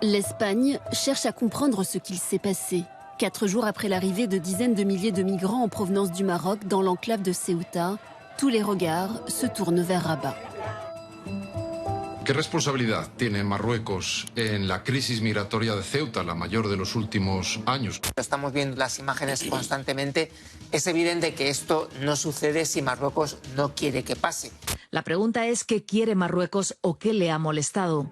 L'Espagne cherche à comprendre ce qu'il s'est passé. 4 jours après l'arrivée de dizaines de milliers de migrants en provenance du Maroc dans l'enclave de Ceuta, tous les regards se tournent vers Rabat. ¿Qué responsabilidad tiene Marruecos en la crisis migratoria de Ceuta, la mayor de los últimos años? Estamos viendo las imágenes constantemente. Es evidente que esto no sucede si Marruecos no quiere que pase. La pregunta es ¿qué quiere Marruecos o qué le ha molestado?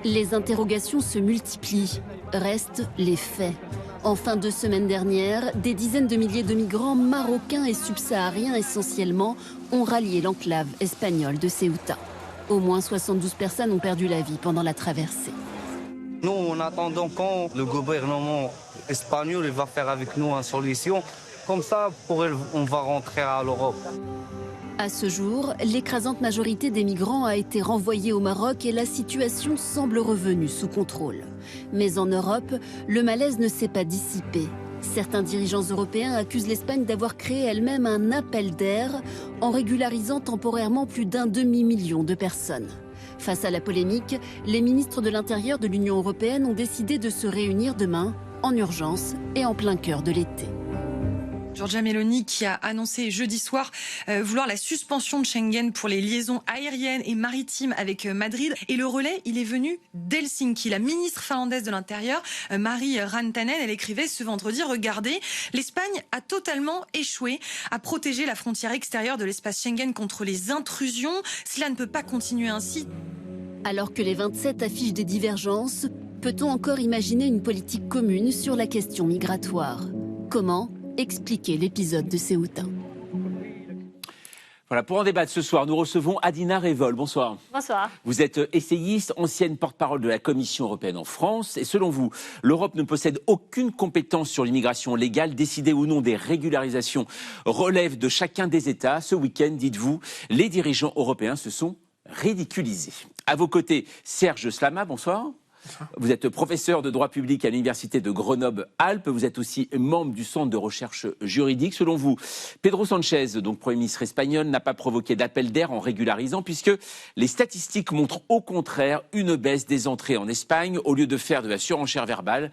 Les interrogations se multiplient. Restent les faits. En fin de semaine dernière, des dizaines de milliers de migrants marocains et subsahariens essentiellement ont rallié l'enclave espagnole de Ceuta. Au moins 72 personnes ont perdu la vie pendant la traversée. Nous, on attend quand le gouvernement espagnol va faire avec nous une solution. Comme ça, on va rentrer à l'Europe. À ce jour, l'écrasante majorité des migrants a été renvoyée au Maroc et la situation semble revenue sous contrôle. Mais en Europe, le malaise ne s'est pas dissipé. Certains dirigeants européens accusent l'Espagne d'avoir créé elle-même un appel d'air en régularisant temporairement plus d'1 demi-million de personnes. Face à la polémique, les ministres de l'Intérieur de l'Union européenne ont décidé de se réunir demain, en urgence et en plein cœur de l'été. Giorgia Meloni qui a annoncé jeudi soir vouloir la suspension de Schengen pour les liaisons aériennes et maritimes avec Madrid. Et le relais, il est venu d'Helsinki. La ministre finlandaise de l'Intérieur, Mari Rantanen, elle écrivait ce vendredi, regardez, l'Espagne a totalement échoué à protéger la frontière extérieure de l'espace Schengen contre les intrusions. Cela ne peut pas continuer ainsi. Alors que les 27 affichent des divergences, peut-on encore imaginer une politique commune sur la question migratoire? Comment expliquer l'épisode de Ceuta? Voilà, pour en débattre ce soir, nous recevons Adina Revol. Bonsoir. Bonsoir. Vous êtes essayiste, ancienne porte-parole de la Commission européenne en France. Et selon vous, l'Europe ne possède aucune compétence sur l'immigration légale. Décider ou non des régularisations relève de chacun des États. Ce week-end, dites-vous, les dirigeants européens se sont ridiculisés. À vos côtés, Serge Slama, bonsoir. Vous êtes professeur de droit public à l'université de Grenoble-Alpes. Vous êtes aussi membre du centre de recherche juridique. Selon vous, Pedro Sanchez, donc Premier ministre espagnol, n'a pas provoqué d'appel d'air en régularisant puisque les statistiques montrent au contraire une baisse des entrées en Espagne au lieu de faire de la surenchère verbale.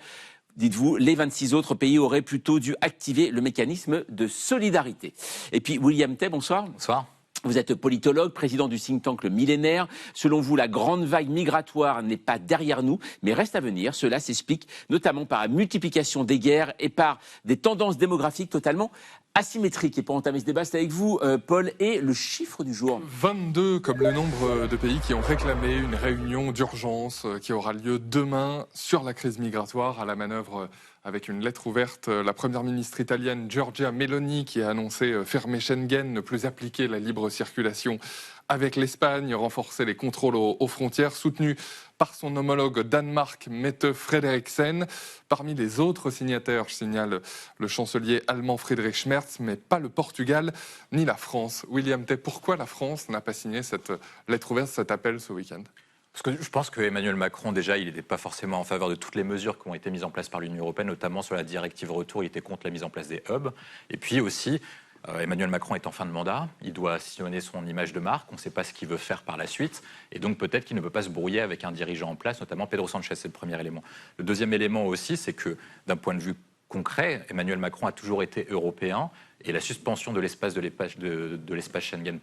Dites-vous, les 26 autres pays auraient plutôt dû activer le mécanisme de solidarité. Et puis William Tay, bonsoir. Bonsoir. Vous êtes politologue, président du think tank Le Millénaire. Selon vous, la grande vague migratoire n'est pas derrière nous, mais reste à venir. Cela s'explique notamment par la multiplication des guerres et par des tendances démographiques totalement asymétriques. Et pour entamer ce débat, c'est avec vous, Paul, et le chiffre du jour. 22 comme le nombre de pays qui ont réclamé une réunion d'urgence qui aura lieu demain sur la crise migratoire à la manœuvre. Avec une lettre ouverte, la première ministre italienne Giorgia Meloni qui a annoncé fermer Schengen, ne plus appliquer la libre circulation avec l'Espagne, renforcer les contrôles aux frontières, soutenue par son homologue Danemark, Mette Frederiksen. Parmi les autres signataires, signale le chancelier allemand Friedrich Merz, mais pas le Portugal ni la France. William Tay, pourquoi la France n'a pas signé cette lettre ouverte, cet appel ce week-end ? Parce que je pense qu'Emmanuel Macron, déjà, il n'était pas forcément en faveur de toutes les mesures qui ont été mises en place par l'Union européenne, notamment sur la directive retour, il était contre la mise en place des hubs. Et puis aussi, Emmanuel Macron est en fin de mandat, il doit sillonner son image de marque, on ne sait pas ce qu'il veut faire par la suite, et donc peut-être qu'il ne peut pas se brouiller avec un dirigeant en place, notamment Pedro Sanchez, c'est le premier élément. Le deuxième élément aussi, c'est que d'un point de vue concret, Emmanuel Macron a toujours été européen, et la suspension de l'espace Schengen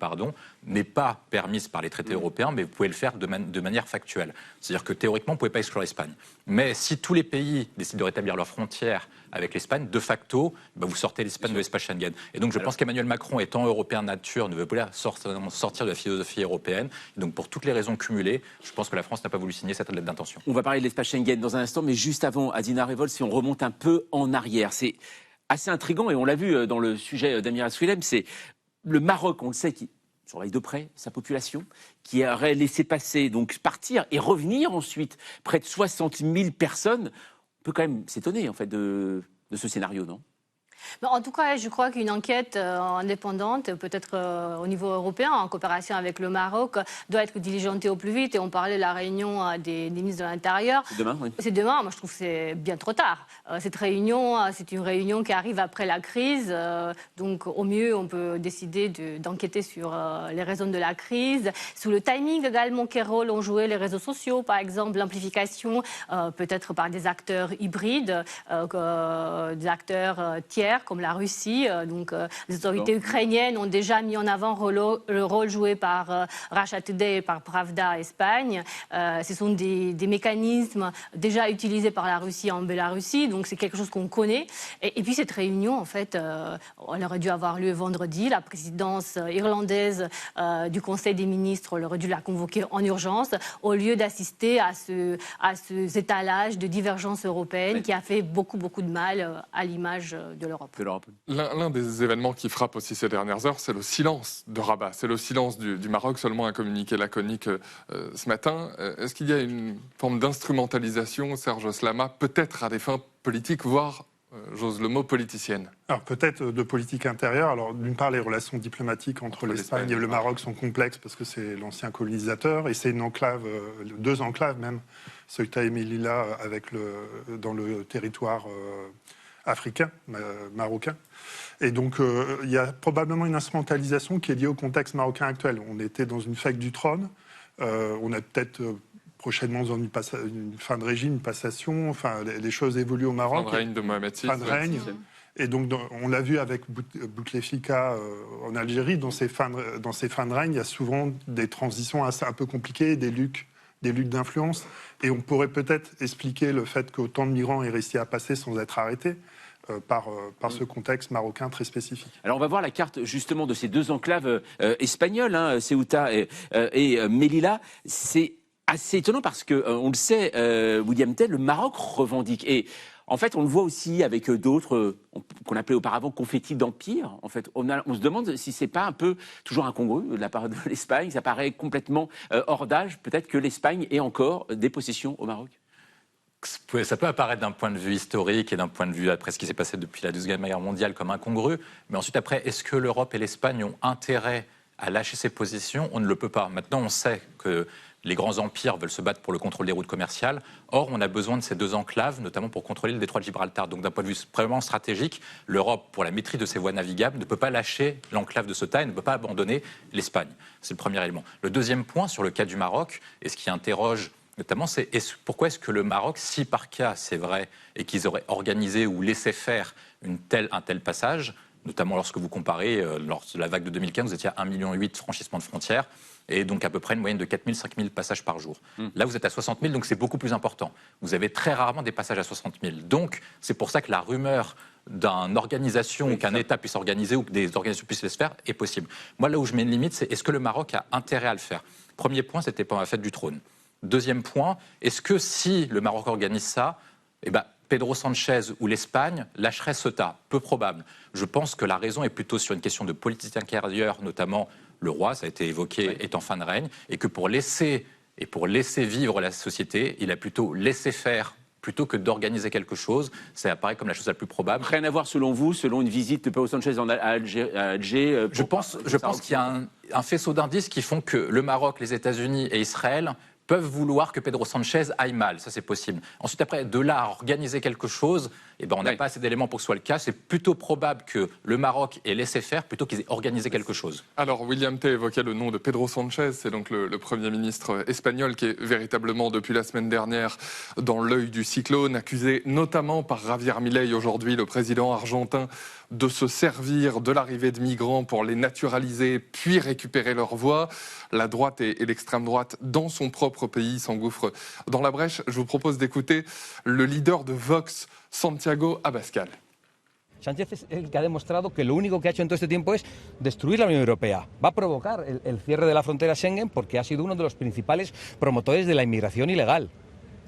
n'est pas permise par les traités européens, mais vous pouvez le faire de manière factuelle. C'est-à-dire que théoriquement, vous ne pouvez pas exclure l'Espagne. Mais si tous les pays décident de rétablir leurs frontières avec l'Espagne, de facto, vous sortez l'Espagne de l'espace Schengen. Et donc je pense qu'Emmanuel Macron, étant européen de nature, ne veut pas sortir de la philosophie européenne. Et donc pour toutes les raisons cumulées, je pense que la France n'a pas voulu signer cette lettre d'intention. On va parler de l'espace Schengen dans un instant, mais juste avant, Adina Revol, si on remonte un peu en arrière, c'est assez intriguant, et on l'a vu dans le sujet d'Amira Swilem, c'est le Maroc, on le sait, qui surveille de près sa population, qui aurait laissé passer, donc partir et revenir ensuite près de 60 000 personnes. On peut quand même s'étonner en fait de ce scénario, non ? En tout cas, je crois qu'une enquête indépendante, peut-être au niveau européen, en coopération avec le Maroc, doit être diligentée au plus vite. Et on parlait de la réunion des ministres de l'Intérieur. C'est demain, oui. C'est demain. Moi, je trouve que c'est bien trop tard. Cette réunion, c'est une réunion qui arrive après la crise. Donc, au mieux, on peut décider d'enquêter sur les raisons de la crise. Sous le timing également, quel rôle ont joué les réseaux sociaux, par exemple, l'amplification, peut-être par des acteurs hybrides, des acteurs tiers, comme la Russie. Donc, les autorités ukrainiennes ont déjà mis en avant le rôle joué par Russia Today et par Pravda Espagne. Ce sont des mécanismes déjà utilisés par la Russie en Bélarussie, donc c'est quelque chose qu'on connaît. Et puis cette réunion, en fait, elle aurait dû avoir lieu vendredi. La présidence irlandaise du Conseil des ministres, elle aurait dû la convoquer en urgence, au lieu d'assister à ce étalage de divergences européennes qui a fait beaucoup de mal à l'image de l'Europe. L'un des événements qui frappe aussi ces dernières heures, c'est le silence de Rabat, c'est le silence du Maroc, seulement un communiqué laconique ce matin. Est-ce qu'il y a une forme d'instrumentalisation, Serge Slama, peut-être à des fins politiques, voire, j'ose le mot, politicienne? Alors peut-être de politique intérieure. Alors d'une part, les relations diplomatiques entre l'Espagne et le Maroc sont complexes parce que c'est l'ancien colonisateur et c'est une enclave, deux enclaves même, Ceuta et Melilla, dans le territoire africain, marocain. Et donc, il y a probablement une instrumentalisation qui est liée au contexte marocain actuel. On était dans une fête du trône. On a peut-être prochainement dans une fin de régime, une passation. Enfin, les choses évoluent au Maroc. Fin de règne de Mohamed VI. Fin de règne. Et donc, on l'a vu avec Bouteflika en Algérie. Dans ces fins de règne, il y a souvent des transitions un peu compliquées, des luttes d'influence. Et on pourrait peut-être expliquer le fait qu'autant de migrants aient réussi à passer sans être arrêtés par ce contexte marocain très spécifique. Alors on va voir la carte justement de ces deux enclaves espagnoles, Ceuta et Melilla. C'est assez étonnant parce que, on le sait, William Tell, le Maroc revendique. Et en fait, on le voit aussi avec d'autres qu'on appelait auparavant confettis d'empire. En fait, on se demande si c'est pas un peu toujours incongru de la part de l'Espagne. Ça paraît complètement hors d'âge. Peut-être que l'Espagne ait encore des possessions au Maroc. Ça peut apparaître d'un point de vue historique et d'un point de vue après ce qui s'est passé depuis la Deuxième Guerre mondiale comme incongru. Mais ensuite, après, est-ce que l'Europe et l'Espagne ont intérêt à lâcher ces positions? On ne le peut pas. Maintenant, on sait que les grands empires veulent se battre pour le contrôle des routes commerciales. Or, on a besoin de ces deux enclaves, notamment pour contrôler le détroit de Gibraltar. Donc, d'un point de vue vraiment stratégique, l'Europe, pour la maîtrise de ses voies navigables, ne peut pas lâcher l'enclave de Ceuta et ne peut pas abandonner l'Espagne. C'est le premier élément. Le deuxième point, sur le cas du Maroc, et ce qui interroge notamment, c'est pourquoi est-ce que le Maroc, si par cas c'est vrai, et qu'ils auraient organisé ou laissé faire un tel passage, notamment lorsque vous comparez, lors de la vague de 2015, vous étiez à 1,8 million de franchissements de frontières, et donc à peu près une moyenne de 4 000, 5 000 passages par jour. Là, vous êtes à 60 000, donc c'est beaucoup plus important. Vous avez très rarement des passages à 60 000. Donc, c'est pour ça que la rumeur d'une organisation, ou qu'un État puisse organiser, ou que des organisations puissent le faire, est possible. Moi, là où je mets une limite, c'est est-ce que le Maroc a intérêt à le faire? Premier point, c'était pendant la fête du trône. Deuxième point, est-ce que si le Maroc organise ça, Pedro Sanchez ou l'Espagne lâcherait Ceuta? Peu probable. Je pense que la raison est plutôt sur une question de politique intérieure, notamment le roi, ça a été évoqué, est en fin de règne, et que pour laisser vivre la société, il a plutôt laissé faire plutôt que d'organiser quelque chose. Ça apparaît comme la chose la plus probable. Rien à voir selon vous, selon une visite de Pedro Sanchez à Alger Je pense qu'il y a un faisceau d'indices qui font que le Maroc, les États-Unis et Israël peuvent vouloir que Pedro Sanchez aille mal, ça c'est possible. Ensuite, après, de là à organiser quelque chose, on n'a pas assez d'éléments pour que ce soit le cas. C'est plutôt probable que le Maroc ait laissé faire plutôt qu'ils aient organisé quelque chose. Alors, William T. évoquait le nom de Pedro Sanchez, c'est donc le Premier ministre espagnol qui est véritablement, depuis la semaine dernière, dans l'œil du cyclone, accusé notamment par Javier Milei, aujourd'hui le président argentin, de se servir de l'arrivée de migrants pour les naturaliser, puis récupérer leur voix. La droite et l'extrême droite, dans son propre pays, s'engouffrent dans la brèche. Je vous propose d'écouter le leader de Vox, Santiago Abascal. Sánchez es el que ha demostrado que lo único que ha hecho en todo este tiempo es destruir la Unión Europea. Va a provocar el cierre de la frontera Schengen porque ha sido uno de los principales promotores de la inmigración ilegal,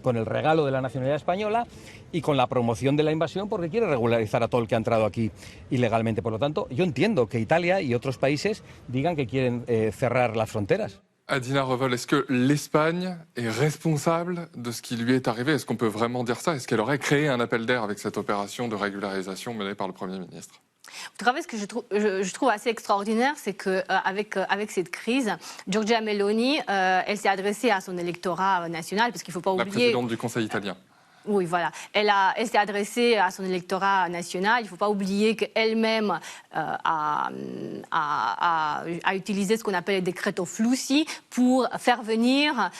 con el regalo de la nacionalidad española y con la promoción de la invasión porque quiere regularizar a todo el que ha entrado aquí ilegalmente. Por lo tanto, yo entiendo que Italia y otros países digan que quieren cerrar las fronteras. Adina Revol, est-ce que l'Espagne est responsable de ce qui lui est arrivé? Est-ce qu'on peut vraiment dire ça? Est-ce qu'elle aurait créé un appel d'air avec cette opération de régularisation menée par le Premier ministre? Vous savez, ce que je trouve assez extraordinaire, c'est qu'avec avec cette crise, Giorgia Meloni, elle s'est adressée à son électorat national, parce qu'il ne faut pas oublier... La présidente du Conseil italien. Oui, voilà. Elle s'est adressée à son électorat national. Il ne faut pas oublier qu'elle-même a utilisé ce qu'on appelle les decreto flussi pour faire venir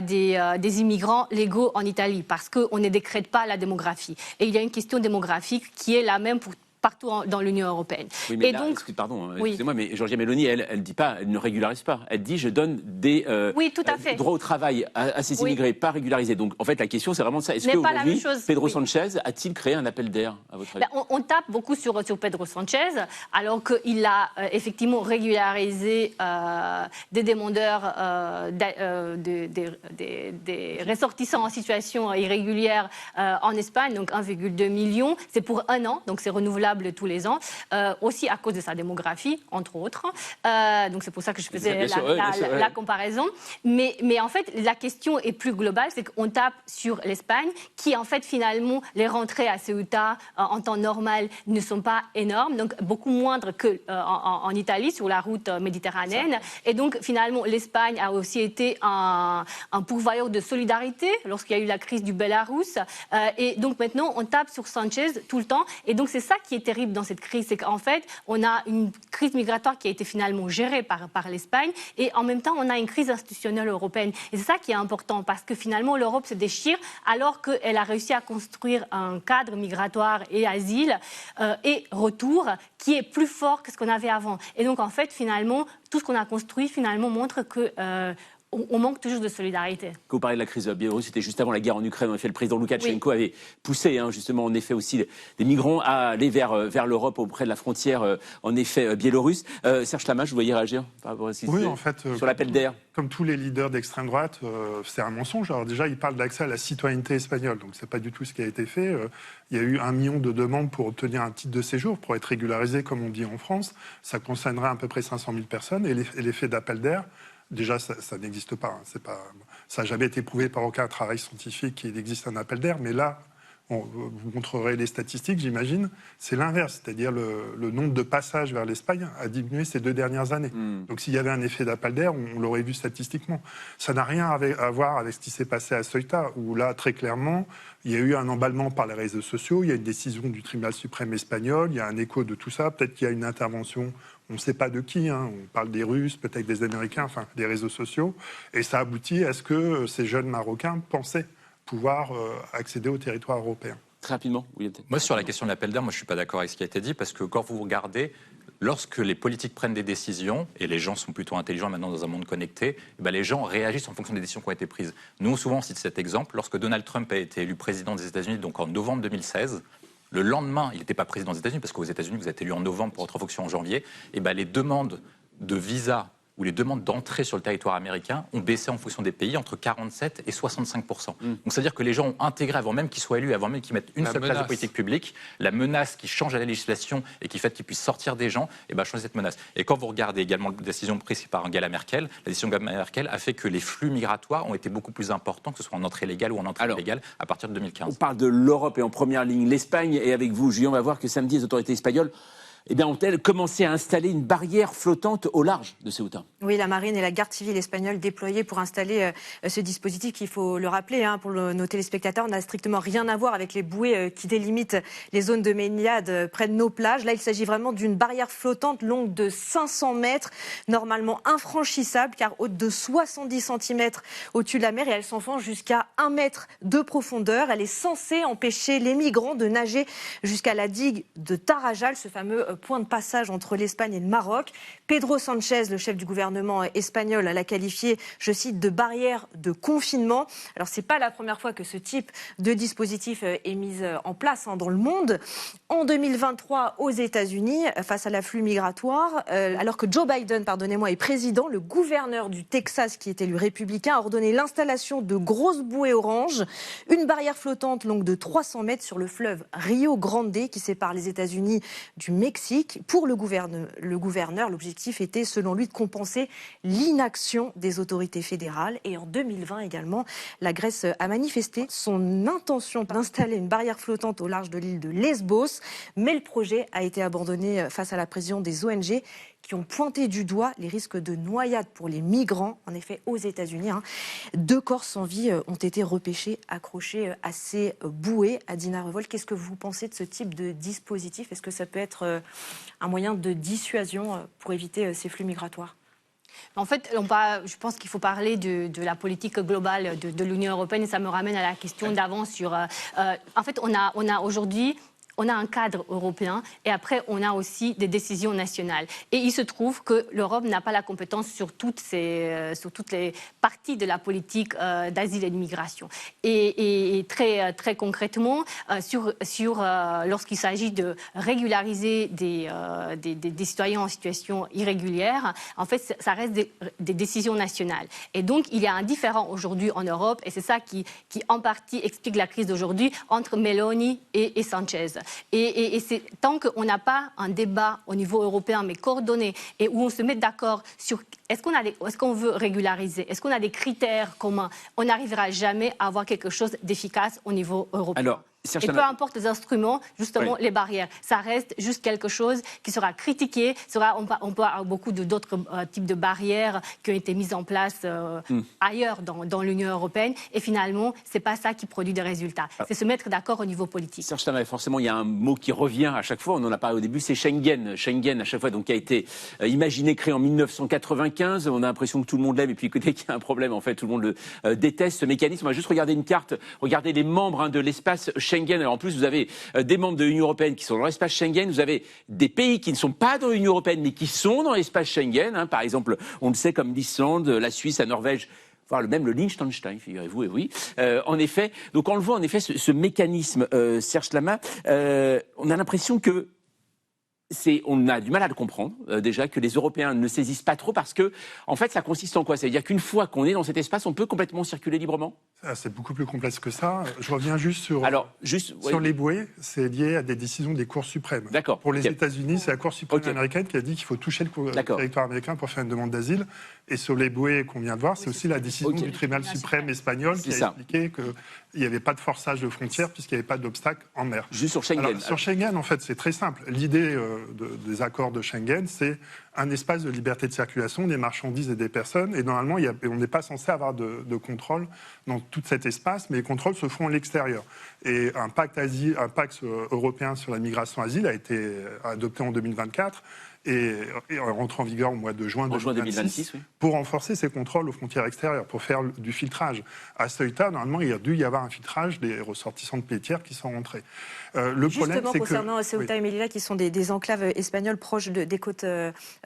des immigrants légaux en Italie, parce qu'on ne décrète pas la démographie. Et il y a une question démographique qui est la même pour partout dans l'Union européenne. Oui, mais et là, donc, excusez-moi, mais Giorgia Meloni, elle dit pas, elle ne régularise pas. Elle dit, je donne des droits au travail à ces immigrés pas régularisés. Donc, en fait, la question, c'est vraiment ça. Est-ce qu'aujourd'hui, Pedro Sanchez a-t-il créé un appel d'air, à votre avis? On tape beaucoup sur Pedro Sanchez, alors qu'il a effectivement régularisé des demandeurs, des ressortissants en situation irrégulière en Espagne, donc 1,2 million. C'est pour 1 an, donc c'est renouvelable tous les ans, aussi à cause de sa démographie, entre autres. Donc c'est pour ça que je faisais la comparaison. Mais en fait, la question est plus globale, c'est qu'on tape sur l'Espagne, qui en fait finalement, les rentrées à Ceuta en temps normal ne sont pas énormes, donc beaucoup moindres qu'en Italie, sur la route méditerranéenne. Et donc finalement, l'Espagne a aussi été un pourvoyeur de solidarité lorsqu'il y a eu la crise du Bélarus. Et donc maintenant, on tape sur Sanchez tout le temps. Et donc c'est ça qui est terrible dans cette crise, c'est qu'en fait, on a une crise migratoire qui a été finalement gérée par l'Espagne et en même temps, on a une crise institutionnelle européenne. Et c'est ça qui est important parce que finalement, l'Europe se déchire alors qu'elle a réussi à construire un cadre migratoire et asile et retour qui est plus fort que ce qu'on avait avant. Et donc, en fait, finalement, tout ce qu'on a construit, finalement, montre que... on manque toujours de solidarité. Quand vous parlez de la crise biélorusse, c'était juste avant la guerre en Ukraine. En effet, le président Loukachenko avait poussé, justement, en effet, aussi des migrants à aller vers l'Europe auprès de la frontière, en effet, biélorusse. Serge Lamache, vous voyez réagir par rapport à ce qui Oui, en fait, sur l'appel d'air? Comme tous les leaders d'extrême droite, c'est un mensonge. Alors déjà, ils parlent d'accès à la citoyenneté espagnole, donc c'est pas du tout ce qui a été fait. Il y a eu 1 million de demandes pour obtenir un titre de séjour, pour être régularisé, comme on dit en France. Ça concernerait à peu près 500 000 personnes. Et l'effet d'appel d'air, déjà, ça n'existe pas. Ça n'a jamais été prouvé par aucun travail scientifique qu'il existe un appel d'air. Mais là, vous montrerez les statistiques, j'imagine. C'est l'inverse. C'est-à-dire le nombre de passages vers l'Espagne a diminué ces 2 dernières années. Donc s'il y avait un effet d'appel d'air, on l'aurait vu statistiquement. Ça n'a rien à voir avec ce qui s'est passé à Ceuta, où là, très clairement, il y a eu un emballement par les réseaux sociaux. Il y a une décision du tribunal suprême espagnol. Il y a un écho de tout ça. Peut-être qu'il y a une intervention... On ne sait pas de qui, on parle des Russes, peut-être des Américains, enfin des réseaux sociaux. Et ça aboutit à ce que ces jeunes Marocains pensaient pouvoir accéder au territoire européen. Très rapidement, oui. Moi, sur la question de l'appel d'air, je ne suis pas d'accord avec ce qui a été dit, parce que quand vous regardez, lorsque les politiques prennent des décisions, et les gens sont plutôt intelligents maintenant dans un monde connecté, les gens réagissent en fonction des décisions qui ont été prises. Nous, souvent, on cite cet exemple. Lorsque Donald Trump a été élu président des États-Unis, donc en novembre 2016, le lendemain, il n'était pas président des États-Unis, parce qu'aux États-Unis, vous êtes élu en novembre pour être en fonction en janvier, et les demandes de visa où les demandes d'entrée sur le territoire américain ont baissé en fonction des pays entre 47 et 65%. Donc c'est-à-dire que les gens ont intégré, avant même qu'ils soient élus, avant même qu'ils mettent une seule place de politique publique, la menace qui change la législation et qui fait qu'ils puissent sortir des gens, changer cette menace. Et quand vous regardez également la décision prise par Angela Merkel, la décision d'Angela Merkel a fait que les flux migratoires ont été beaucoup plus importants, que ce soit en entrée légale ou en entrée illégale, à partir de 2015. On parle de l'Europe et en première ligne l'Espagne. Et avec vous, Julien, on va voir que samedi, les autorités espagnoles ont-elles commencé à installer une barrière flottante au large de Ceuta? Oui, la marine et la garde civile espagnole déployées pour installer ce dispositif, qu'il faut le rappeler, pour nos téléspectateurs, n'a strictement rien à voir avec les bouées qui délimitent les zones de baignade près de nos plages. Là, il s'agit vraiment d'une barrière flottante longue de 500 mètres, normalement infranchissable, car haute de 70 cm au-dessus de la mer, et elle s'enfonce jusqu'à 1 mètre de profondeur. Elle est censée empêcher les migrants de nager jusqu'à la digue de Tarajal, ce fameux point de passage entre l'Espagne et le Maroc. Pedro Sanchez, le chef du gouvernement espagnol, l'a qualifié, je cite, de barrière de confinement. Alors, ce n'est pas la première fois que ce type de dispositif est mis en place dans le monde. En 2023, aux États-Unis, face à l'afflux migratoire, alors que Joe Biden, est président, le gouverneur du Texas, qui est élu républicain, a ordonné l'installation de grosses bouées oranges, une barrière flottante longue de 300 mètres sur le fleuve Rio Grande, qui sépare les États-Unis du Mexique. Mexique. Pour le gouverneur, l'objectif était, selon lui, de compenser l'inaction des autorités fédérales. Et en 2020 également, la Grèce a manifesté son intention d'installer une barrière flottante au large de l'île de Lesbos. Mais le projet a été abandonné face à la pression des ONG qui ont pointé du doigt les risques de noyade pour les migrants. En effet, aux États-Unis, 2 corps sans vie ont été repêchés, accrochés à ces bouées. Adina Revol, qu'est-ce que vous pensez de ce type de dispositif? Est-ce que ça peut être un moyen de dissuasion pour éviter ces flux migratoires? En fait, je pense qu'il faut parler de la politique globale de l'Union européenne et ça me ramène à la question d'avant sur... en fait, on a aujourd'hui... On a un cadre européen et après, on a aussi des décisions nationales. Et il se trouve que l'Europe n'a pas la compétence sur toutes les parties de la politique d'asile et d'immigration. Et très concrètement, lorsqu'il s'agit de régulariser des citoyens en situation irrégulière, en fait, ça reste des décisions nationales. Et donc, il y a un différend aujourd'hui en Europe et c'est ça qui en partie explique la crise d'aujourd'hui entre Meloni et Sanchez. Et c'est tant qu'on n'a pas un débat au niveau européen, mais coordonné, et où on se met d'accord sur est-ce qu'on veut régulariser, est-ce qu'on a des critères communs, on n'arrivera jamais à avoir quelque chose d'efficace au niveau européen. Alors, et peu importe les instruments, justement, les barrières, ça reste juste quelque chose qui sera critiqué. On peut avoir beaucoup d'autres types de barrières qui ont été mises en place ailleurs dans l'Union européenne. Et finalement, ce n'est pas ça qui produit des résultats. C'est se mettre d'accord au niveau politique. Serge Tamaï, forcément, il y a un mot qui revient à chaque fois. On en a parlé au début, c'est Schengen. Schengen, à chaque fois, donc, qui a été imaginé, créé en 1995. On a l'impression que tout le monde l'aime. Et puis, dès qu'il y a un problème, en fait, tout le monde le déteste, ce mécanisme. On va juste regarder une carte, regarder les membres de l'espace Schengen. Alors en plus, vous avez des membres de l'Union européenne qui sont dans l'espace Schengen. Vous avez des pays qui ne sont pas dans l'Union européenne, mais qui sont dans l'espace Schengen. Par exemple, on le sait, comme l'Islande, la Suisse, la Norvège, voire même le Liechtenstein, figurez-vous, et oui. En effet, donc on le voit, en effet, ce mécanisme, Serge Tamaï, on a l'impression que on a du mal à le comprendre, déjà, que les Européens ne saisissent pas trop parce que, en fait, ça consiste en quoi? C'est-à-dire qu'une fois qu'on est dans cet espace, on peut complètement circuler librement? C'est beaucoup plus complexe que ça. Je reviens juste sur sur les bouées. C'est lié à des décisions des cours suprêmes. D'accord. Pour les États-Unis, c'est la Cour suprême américaine qui a dit qu'il faut toucher le territoire américain pour faire une demande d'asile. Et sur les bouées qu'on vient de voir, c'est aussi la décision du tribunal suprême espagnol qui a expliqué qu'il n'y avait pas de forçage de frontières puisqu'il n'y avait pas d'obstacle en mer. Juste sur Schengen. Sur Schengen, en fait, c'est très simple. L'idée des accords de Schengen, c'est un espace de liberté de circulation des marchandises et des personnes. Et normalement, on n'est pas censé avoir de contrôle dans tout cet espace, mais les contrôles se font à l'extérieur. Et un pacte européen sur la migration asile a été adopté en 2024 et rentre en vigueur au mois de juin 2026 pour renforcer ces contrôles aux frontières extérieures, pour faire du filtrage. À Ceuta, normalement, il y a dû y avoir un filtrage des ressortissants de pays tiers qui sont rentrés. Justement, concernant Ceuta et Melilla, qui sont des enclaves espagnoles proches des côtes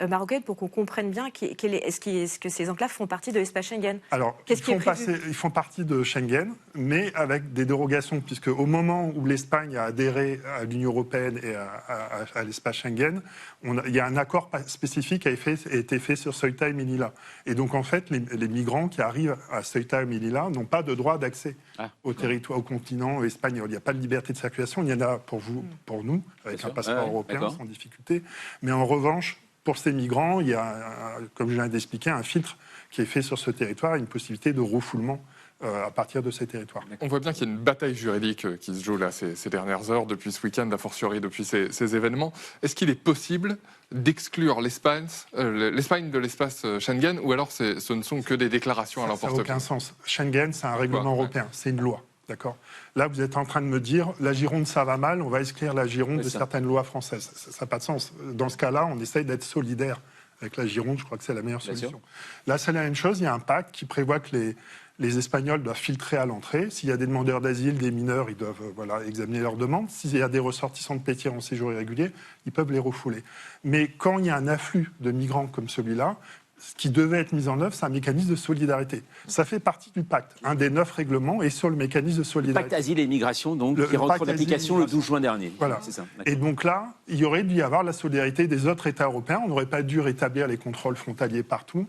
marocaines, pour qu'on comprenne bien, est-ce que ces enclaves font partie de l'espace Schengen? Alors, ils font partie de Schengen, mais avec des dérogations, puisque au moment où l'Espagne a adhéré à l'Union européenne et à l'espace Schengen, il y a un accord spécifique qui a été fait sur Ceuta et Melilla. Et donc, en fait, les migrants qui arrivent à Ceuta et Melilla n'ont pas de droit d'accès au territoire, au continent espagnol. Il n'y a pas de liberté de circulation. Il y en a pour nous, avec un passeport européen, sans difficulté. Mais en revanche, pour ces migrants, il y a, comme je viens d'expliquer, un filtre qui est fait sur ce territoire, une possibilité de refoulement à partir de ces territoires. On voit bien qu'il y a une bataille juridique qui se joue là ces dernières heures, depuis ce week-end, a fortiori depuis ces événements. Est-ce qu'il est possible d'exclure l'Espagne de l'espace Schengen, ou alors ce ne sont que des déclarations à l'emporte-pièce? Ça n'a aucun sens. Schengen, c'est un règlement européen, c'est une loi. D'accord. Là, vous êtes en train de me dire, la Gironde, ça va mal, on va exclure la Gironde de certaines lois françaises. Ça n'a pas de sens. Dans ce cas-là, on essaye d'être solidaire avec la Gironde. Je crois que c'est la meilleure solution. Là, c'est la même chose. Il y a un pacte qui prévoit que les Espagnols doivent filtrer à l'entrée. S'il y a des demandeurs d'asile, des mineurs, ils doivent examiner leurs demandes. S'il y a des ressortissants de pays tiers en séjour irrégulier, ils peuvent les refouler. Mais quand il y a un afflux de migrants comme celui-là, ce qui devait être mis en œuvre, c'est un mécanisme de solidarité. Ça fait partie du pacte. Un des 9 règlements est sur le mécanisme de solidarité. Le pacte asile et immigration, donc, qui rentre en application le 12 juin dernier. Voilà. C'est ça. Et donc là, il y aurait dû y avoir la solidarité des autres États européens. On n'aurait pas dû rétablir les contrôles frontaliers partout.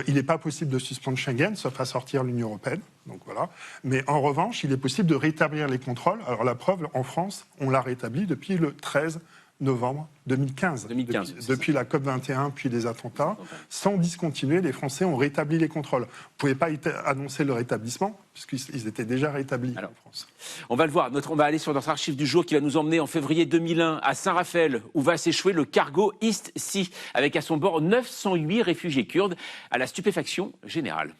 Il n'est pas possible de suspendre Schengen, sauf à sortir l'Union européenne. Donc voilà. Mais en revanche, il est possible de rétablir les contrôles. Alors la preuve, en France, on l'a rétabli depuis le 13 novembre 2015. Depuis la COP21, puis les attentats. Sans discontinuer, les Français ont rétabli les contrôles. Vous ne pouvez pas annoncer le rétablissement, puisqu'ils étaient déjà rétablis en France. On va le voir. On va aller sur notre archive du jour qui va nous emmener en février 2001 à Saint-Raphaël, où va s'échouer le cargo East Sea, avec à son bord 908 réfugiés kurdes, à la stupéfaction générale.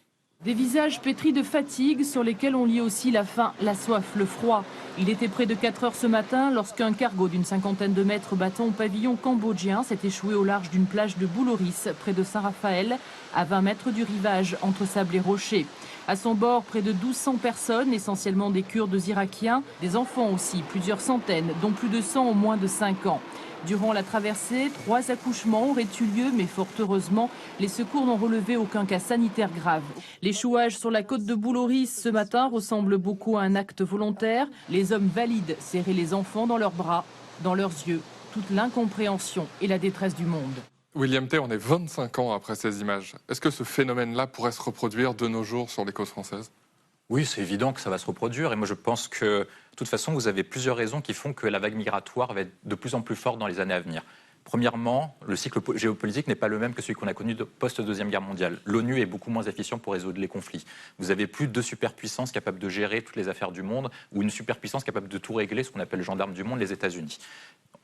Des visages pétris de fatigue sur lesquels on lit aussi la faim, la soif, le froid. Il était près de 4 heures ce matin lorsqu'un cargo d'une 50aine de mètres battant au pavillon cambodgien s'est échoué au large d'une plage de Bouloris, près de Saint-Raphaël, à 20 mètres du rivage, entre sable et rochers. À son bord, près de 1200 personnes, essentiellement des Kurdes irakiens, des enfants aussi, plusieurs centaines, dont plus de 100 ont moins de 5 ans. Durant la traversée, 3 accouchements auraient eu lieu, mais fort heureusement, les secours n'ont relevé aucun cas sanitaire grave. L'échouage sur la côte de Bouloris ce matin ressemble beaucoup à un acte volontaire. Les hommes valides serraient les enfants dans leurs bras, dans leurs yeux, toute l'incompréhension et la détresse du monde. William Tay, on est 25 ans après ces images. Est-ce que ce phénomène-là pourrait se reproduire de nos jours sur les côtes françaises ? Oui, c'est évident que ça va se reproduire. Et moi, je pense que, de toute façon, vous avez plusieurs raisons qui font que la vague migratoire va être de plus en plus forte dans les années à venir. Premièrement, le cycle géopolitique n'est pas le même que celui qu'on a connu post-Deuxième Guerre mondiale. L'ONU est beaucoup moins efficient pour résoudre les conflits. Vous avez plus de superpuissances capables de gérer toutes les affaires du monde ou une superpuissance capable de tout régler, ce qu'on appelle le gendarme du monde, les États-Unis.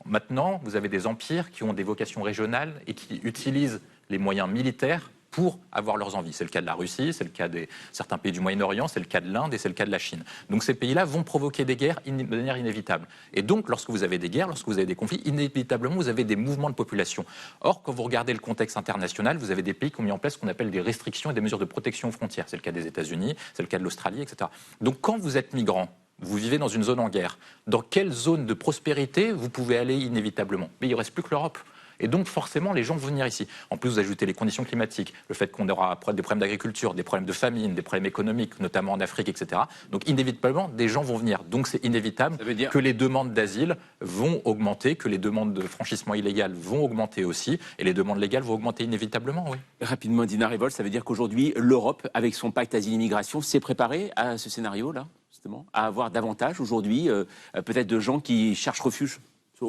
Maintenant, vous avez des empires qui ont des vocations régionales et qui utilisent les moyens militaires pour avoir leurs envies. C'est le cas de la Russie, c'est le cas de certains pays du Moyen-Orient, c'est le cas de l'Inde et c'est le cas de la Chine. Donc ces pays-là vont provoquer des guerres de manière inévitable. Et donc, lorsque vous avez des guerres, lorsque vous avez des conflits, inévitablement, vous avez des mouvements de population. Or, quand vous regardez le contexte international, vous avez des pays qui ont mis en place ce qu'on appelle des restrictions et des mesures de protection aux frontières. C'est le cas des États-Unis, c'est le cas de l'Australie, etc. Donc quand vous êtes migrant, vous vivez dans une zone en guerre, dans quelle zone de prospérité vous pouvez aller inévitablement ? Mais il ne reste plus que l'Europe. Et donc, forcément, les gens vont venir ici. En plus, vous ajoutez les conditions climatiques, le fait qu'on aura des problèmes d'agriculture, des problèmes de famine, des problèmes économiques, notamment en Afrique, etc. Donc, inévitablement, des gens vont venir. Donc, c'est inévitable que les demandes d'asile vont augmenter, que les demandes de franchissement illégal vont augmenter aussi, et les demandes légales vont augmenter inévitablement, oui. Rapidement, Dina Révolt, ça veut dire qu'aujourd'hui, l'Europe, avec son pacte asile-immigration, s'est préparée à ce scénario-là, justement, à avoir davantage, aujourd'hui, peut-être de gens qui cherchent refuge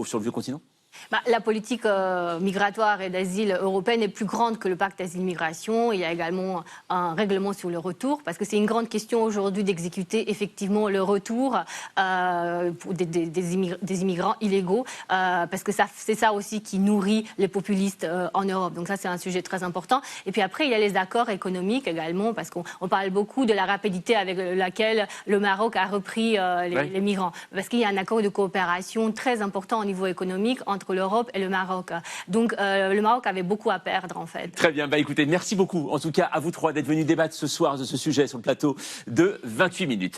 sur le vieux continent ? La politique migratoire et d'asile européenne est plus grande que le pacte asile-migration. Il y a également un règlement sur le retour, parce que c'est une grande question aujourd'hui d'exécuter effectivement le retour pour des immigrants illégaux, parce que c'est ça aussi qui nourrit les populistes en Europe. Donc ça, c'est un sujet très important. Et puis après, il y a les accords économiques également, parce qu'on parle beaucoup de la rapidité avec laquelle le Maroc a repris les migrants. Parce qu'il y a un accord de coopération très important au niveau économique entre l'Europe et le Maroc. Donc le Maroc avait beaucoup à perdre en fait. Très bien, écoutez, merci beaucoup en tout cas à vous trois d'être venus débattre ce soir de ce sujet sur le plateau de 28 minutes.